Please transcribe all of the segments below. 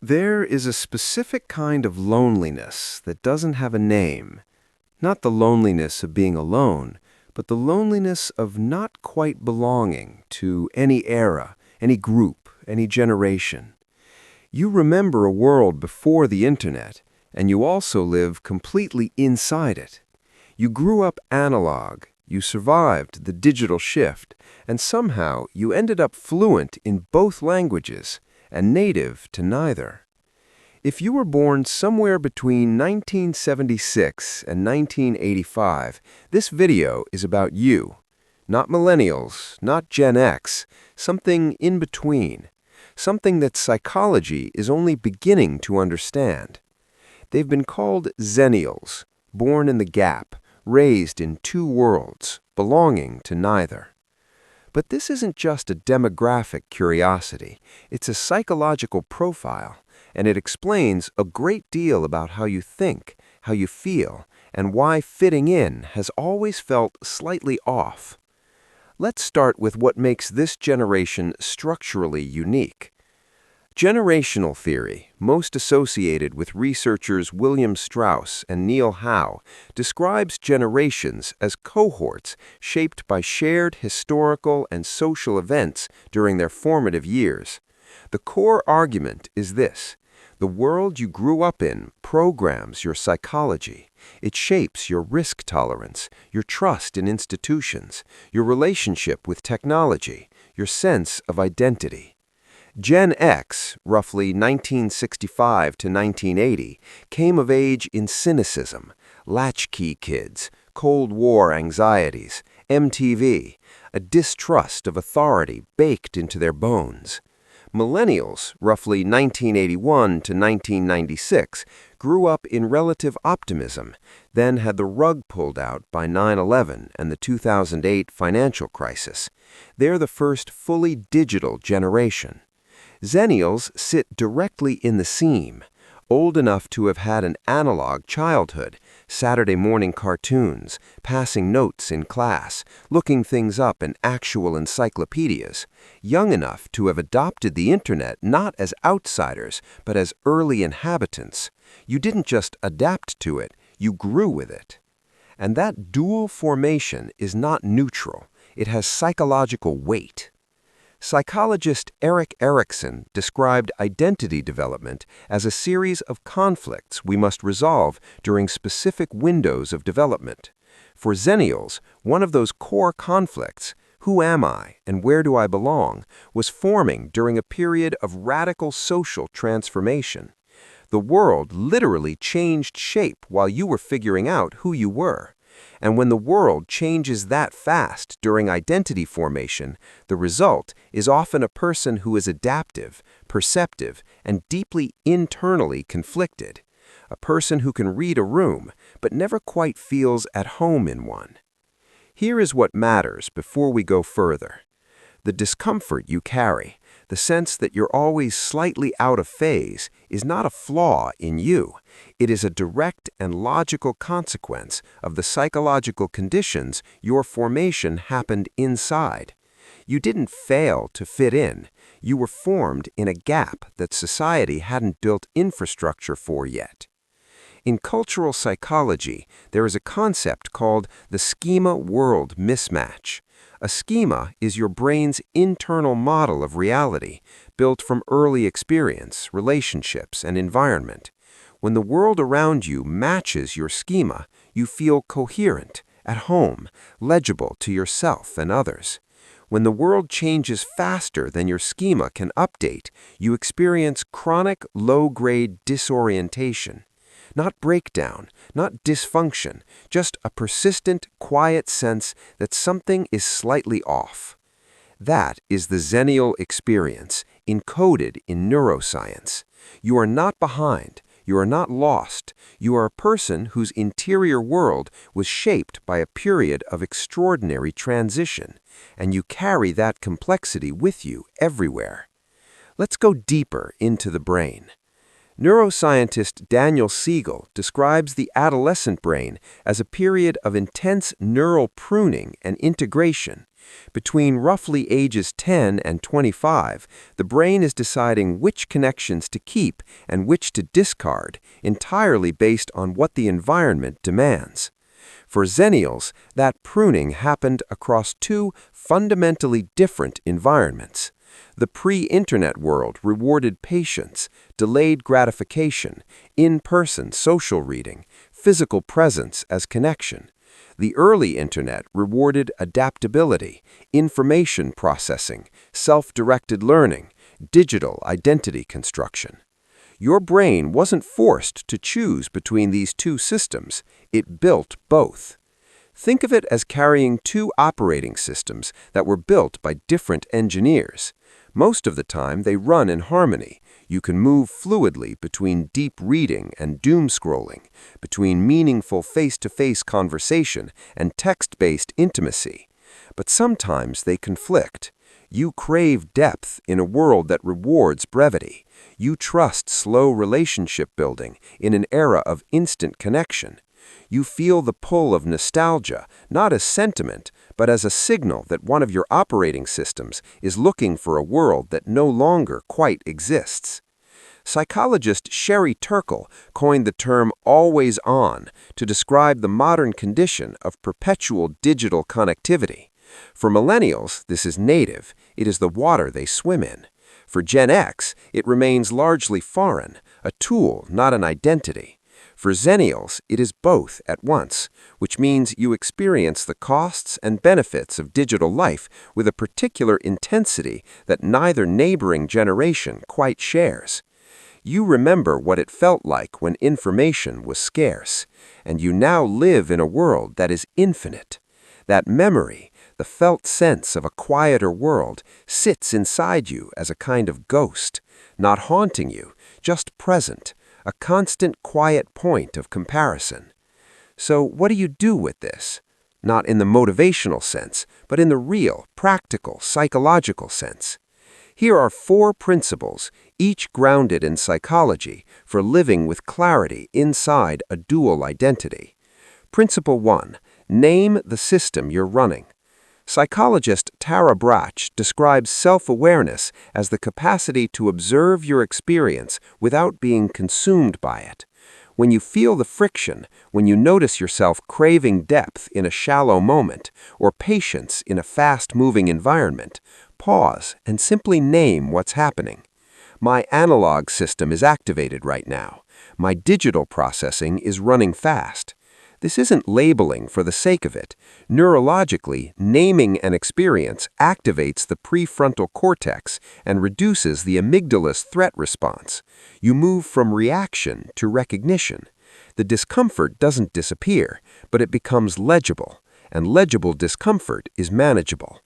There is a specific kind of loneliness that doesn't have a name. Not the loneliness of being alone, but the loneliness of not quite belonging to any era, any group, any generation. You remember a world before the internet, and you also live completely inside it. You grew up analog, you survived the digital shift, and somehow you ended up fluent in both languages and native to neither. If you were born somewhere between 1976 and 1985, this video is about you. Not millennials, not Gen X, something in between. Something that psychology is only beginning to understand. They've been called Xennials, born in the gap, raised in two worlds, belonging to neither. But this isn't just a demographic curiosity, it's a psychological profile, and it explains a great deal about how you think, how you feel, and why fitting in has always felt slightly off. Let's start with what makes this generation structurally unique. Generational theory, most associated with researchers William Strauss and Neil Howe, describes generations as cohorts shaped by shared historical and social events during their formative years. The core argument is this: the world you grew up in programs your psychology. It shapes your risk tolerance, your trust in institutions, your relationship with technology, your sense of identity. Gen X, roughly 1965 to 1980, came of age in cynicism, latchkey kids, Cold War anxieties, MTV, a distrust of authority baked into their bones. Millennials, roughly 1981 to 1996, grew up in relative optimism, then had the rug pulled out by 9/11 and the 2008 financial crisis. They're the first fully digital generation. Xennials sit directly in the seam, old enough to have had an analog childhood, Saturday morning cartoons, passing notes in class, looking things up in actual encyclopedias, young enough to have adopted the internet not as outsiders, but as early inhabitants. You didn't just adapt to it, you grew with it. And that dual formation is not neutral, it has psychological weight. Psychologist Erik Erikson described identity development as a series of conflicts we must resolve during specific windows of development. For Xennials, one of those core conflicts, who am I and where do I belong, was forming during a period of radical social transformation. The world literally changed shape while you were figuring out who you were. And when the world changes that fast during identity formation, the result is often a person who is adaptive, perceptive, and deeply internally conflicted. A person who can read a room, but never quite feels at home in one. Here is what matters before we go further. The discomfort you carry, the sense that you're always slightly out of phase, is not a flaw in you. It is a direct and logical consequence of the psychological conditions your formation happened inside. You didn't fail to fit in. You were formed in a gap that society hadn't built infrastructure for yet. In cultural psychology, there is a concept called the schema-world mismatch. A schema is your brain's internal model of reality, built from early experience, relationships, and environment. When the world around you matches your schema, you feel coherent, at home, legible to yourself and others. When the world changes faster than your schema can update, you experience chronic, low-grade disorientation. Not breakdown, not dysfunction, just a persistent, quiet sense that something is slightly off. That is the Xennial experience, encoded in neuroscience. You are not behind, you are not lost, you are a person whose interior world was shaped by a period of extraordinary transition, and you carry that complexity with you everywhere. Let's go deeper into the brain. Neuroscientist Daniel Siegel describes the adolescent brain as a period of intense neural pruning and integration. Between roughly ages 10 and 25, the brain is deciding which connections to keep and which to discard, entirely based on what the environment demands. For Xennials, that pruning happened across two fundamentally different environments. The pre-internet world rewarded patience, delayed gratification, in-person social reading, physical presence as connection. The early internet rewarded adaptability, information processing, self-directed learning, digital identity construction. Your brain wasn't forced to choose between these two systems, it built both. Think of it as carrying two operating systems that were built by different engineers. Most of the time, they run in harmony. You can move fluidly between deep reading and doom scrolling, between meaningful face-to-face conversation and text-based intimacy. But sometimes they conflict. You crave depth in a world that rewards brevity. You trust slow relationship building in an era of instant connection. You feel the pull of nostalgia, not as sentiment, but as a signal that one of your operating systems is looking for a world that no longer quite exists. Psychologist Sherry Turkle coined the term always on to describe the modern condition of perpetual digital connectivity. For Millennials, this is native. It is the water they swim in. For Gen X, it remains largely foreign, a tool, not an identity. For Xennials, it is both at once, which means you experience the costs and benefits of digital life with a particular intensity that neither neighboring generation quite shares. You remember what it felt like when information was scarce, and you now live in a world that is infinite. That memory, the felt sense of a quieter world, sits inside you as a kind of ghost, not haunting you, just present, a constant quiet point of comparison. So what do you do with this? Not in the motivational sense, but in the real, practical, psychological sense. Here are 4 principles, each grounded in psychology, for living with clarity inside a dual identity. Principle 1. Name the system you're running. Psychologist Tara Brach describes self-awareness as the capacity to observe your experience without being consumed by it. When you feel the friction, when you notice yourself craving depth in a shallow moment or patience in a fast-moving environment, pause and simply name what's happening. My analog system is activated right now. My digital processing is running fast. This isn't labeling for the sake of it. Neurologically, naming an experience activates the prefrontal cortex and reduces the amygdala's threat response. You move from reaction to recognition. The discomfort doesn't disappear, but it becomes legible, and legible discomfort is manageable.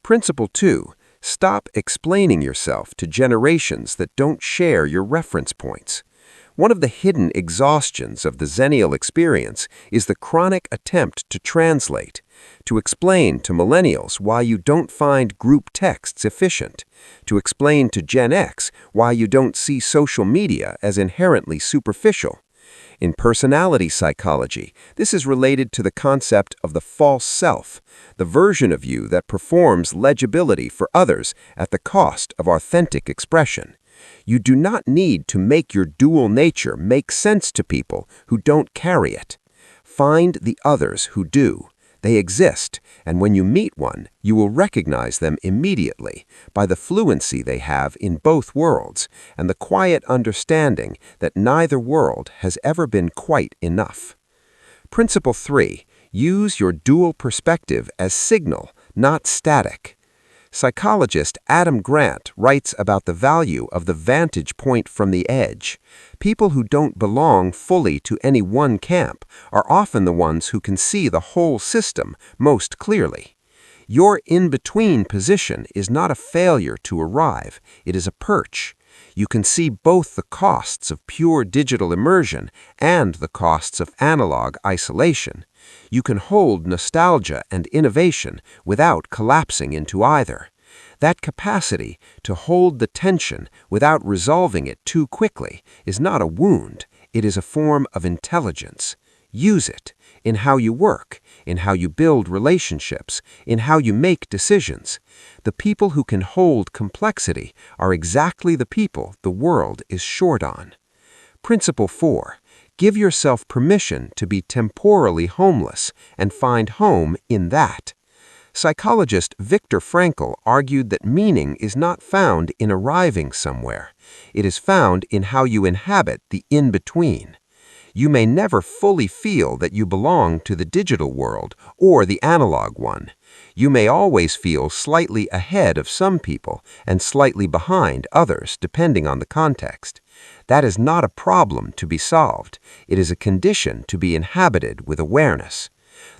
Principle 2. Stop explaining yourself to generations that don't share your reference points. One of the hidden exhaustions of the Xennial experience is the chronic attempt to translate, to explain to Millennials why you don't find group texts efficient, to explain to Gen X why you don't see social media as inherently superficial. In personality psychology, this is related to the concept of the false self, the version of you that performs legibility for others at the cost of authentic expression. You do not need to make your dual nature make sense to people who don't carry it. Find the others who do. They exist, and when you meet one, you will recognize them immediately by the fluency they have in both worlds and the quiet understanding that neither world has ever been quite enough. Principle 3. Use your dual perspective as signal, not static. Psychologist Adam Grant writes about the value of the vantage point from the edge. People who don't belong fully to any one camp are often the ones who can see the whole system most clearly. Your in-between position is not a failure to arrive, it is a perch. You can see both the costs of pure digital immersion and the costs of analog isolation. You can hold nostalgia and innovation without collapsing into either. That capacity to hold the tension without resolving it too quickly is not a wound, it is a form of intelligence. Use it in how you work, in how you build relationships, in how you make decisions. The people who can hold complexity are exactly the people the world is short on. Principle 4. Give yourself permission to be temporally homeless and find home in that. Psychologist Viktor Frankl argued that meaning is not found in arriving somewhere. It is found in how you inhabit the in-between. You may never fully feel that you belong to the digital world or the analog one. You may always feel slightly ahead of some people and slightly behind others, depending on the context. That is not a problem to be solved. It is a condition to be inhabited with awareness.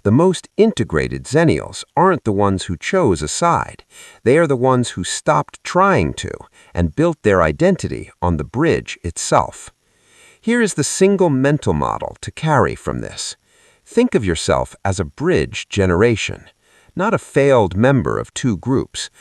The most integrated Xennials aren't the ones who chose a side. They are the ones who stopped trying to and built their identity on the bridge itself. Here is the single mental model to carry from this. Think of yourself as a bridge generation, not a failed member of two groups,